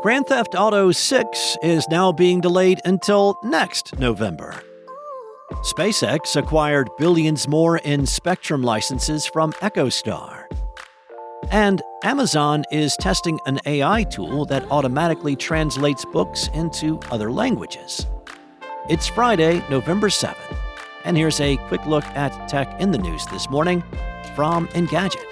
Grand Theft Auto 6 is now being delayed until next November. SpaceX acquired billions more in spectrum licenses from EchoStar. And Amazon is testing an AI tool that automatically translates books into other languages. It's Friday, November 7th, and here's a quick look at tech in the news this morning from Engadget.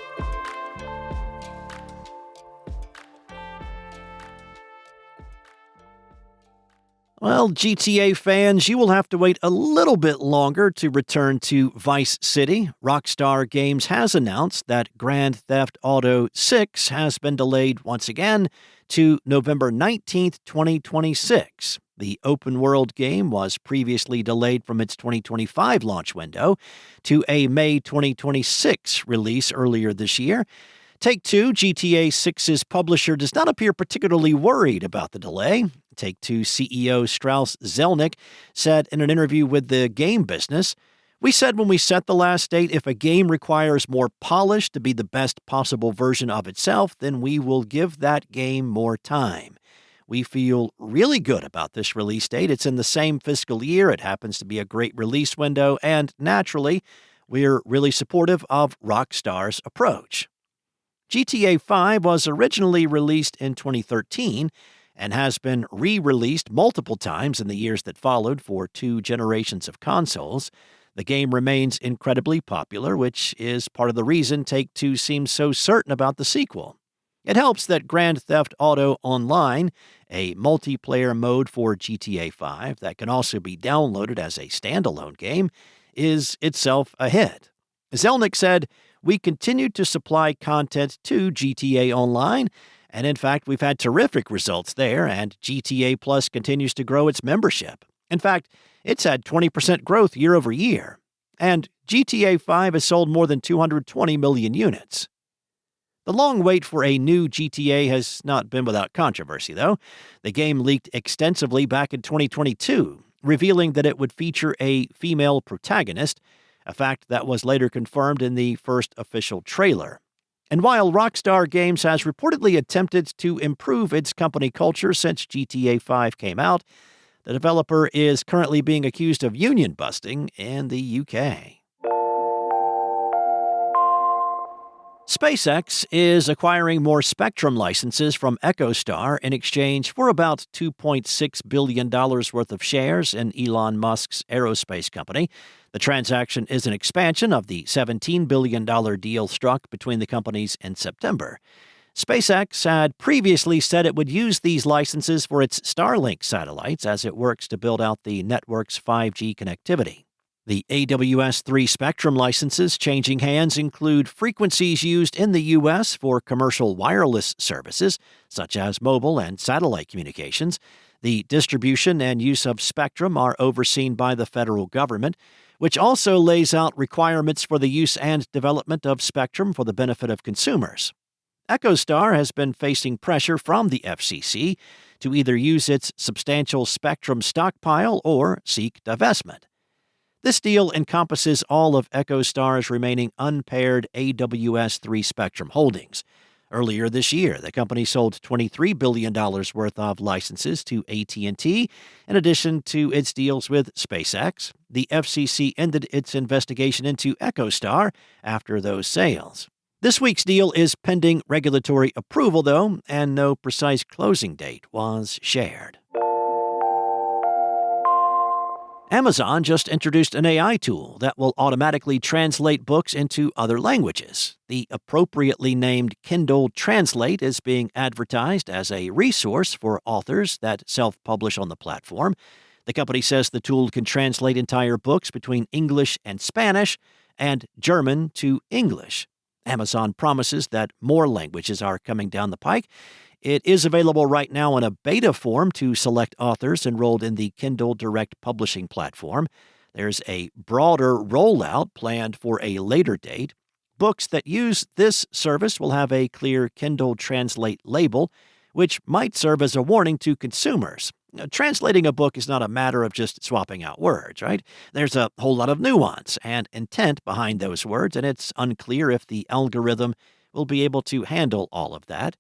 Well, GTA fans, you will have to wait a little bit longer to return to Vice City. Rockstar Games has announced that Grand Theft Auto 6 has been delayed once again to November 19th, 2026. The open-world game was previously delayed from its 2025 launch window to a May 2026 release earlier this year. Take-Two, GTA 6's publisher, does not appear particularly worried about the delay. Take-Two CEO Strauss Zelnick said in an interview with the Game Business, "We said when we set the last date, if a game requires more polish to be the best possible version of itself, then we will give that game more time. We feel really good about this release date. It's in the same fiscal year. It happens to be a great release window, and naturally, we're really supportive of Rockstar's approach." GTA 5 was originally released in 2013 and has been re-released multiple times in the years that followed for 2 generations of consoles. The game remains incredibly popular, which is part of the reason Take-Two seems so certain about the sequel. It helps that Grand Theft Auto Online, a multiplayer mode for GTA 5 that can also be downloaded as a standalone game, is itself a hit. Zelnick said, "We continue to supply content to GTA Online, and in fact, we've had terrific results there, and GTA Plus continues to grow its membership. In fact, it's had 20% growth year over year, and GTA 5 has sold more than 220 million units." The long wait for a new GTA has not been without controversy, though. The game leaked extensively back in 2022, revealing that it would feature a female protagonist, a fact that was later confirmed in the first official trailer. And while Rockstar Games has reportedly attempted to improve its company culture since GTA 5 came out, the developer is currently being accused of union busting in the UK. SpaceX is acquiring more spectrum licenses from EchoStar in exchange for about $2.6 billion worth of shares in Elon Musk's aerospace company. The transaction is an expansion of the $17 billion deal struck between the companies in September. SpaceX had previously said it would use these licenses for its Starlink satellites as it works to build out the network's 5G connectivity. The AWS-3 spectrum licenses changing hands include frequencies used in the U.S. for commercial wireless services, such as mobile and satellite communications. The distribution and use of spectrum are overseen by the federal government, which also lays out requirements for the use and development of spectrum for the benefit of consumers. EchoStar has been facing pressure from the FCC to either use its substantial spectrum stockpile or seek divestment. This deal encompasses all of EchoStar's remaining unpaired AWS-3 spectrum holdings. Earlier this year, the company sold $23 billion worth of licenses to AT&T, in addition to its deals with SpaceX. The FCC ended its investigation into EchoStar after those sales. This week's deal is pending regulatory approval, though, and no precise closing date was shared. Amazon just introduced an AI tool that will automatically translate books into other languages. The appropriately named Kindle Translate is being advertised as a resource for authors that self-publish on the platform. The company says the tool can translate entire books between English and Spanish and German to English. Amazon promises that more languages are coming down the pike. It is available right now in a beta form to select authors enrolled in the Kindle Direct Publishing platform. There's a broader rollout planned for a later date. Books that use this service will have a clear Kindle Translate label, which might serve as a warning to consumers. Translating a book is not a matter of just swapping out words, right? There's a whole lot of nuance and intent behind those words, and it's unclear if the algorithm will be able to handle all of that.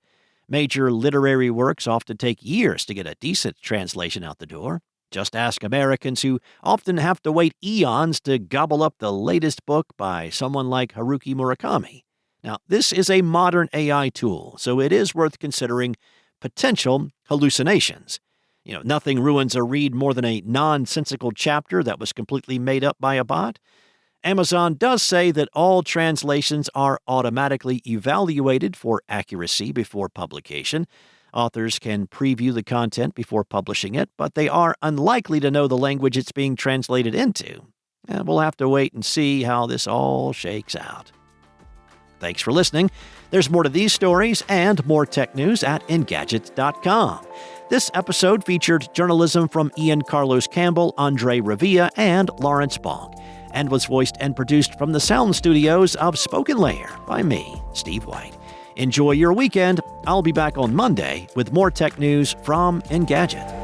Major literary works often take years to get a decent translation out the door. Just ask Americans, who often have to wait eons to gobble up the latest book by someone like Haruki Murakami. Now, this is a modern AI tool, so it is worth considering potential hallucinations. Nothing ruins a read more than a nonsensical chapter that was completely made up by a bot. Amazon does say that all translations are automatically evaluated for accuracy before publication. Authors can preview the content before publishing it, but they are unlikely to know the language it's being translated into. And we'll have to wait and see how this all shakes out. Thanks for listening. There's more to these stories and more tech news at Engadget.com. This episode featured journalism from Ian Carlos Campbell, Andre Revilla, and Lawrence Bonk, and was voiced and produced from the sound studios of Spoken Layer by me, Steve White. Enjoy your weekend. I'll be back on Monday with more tech news from Engadget.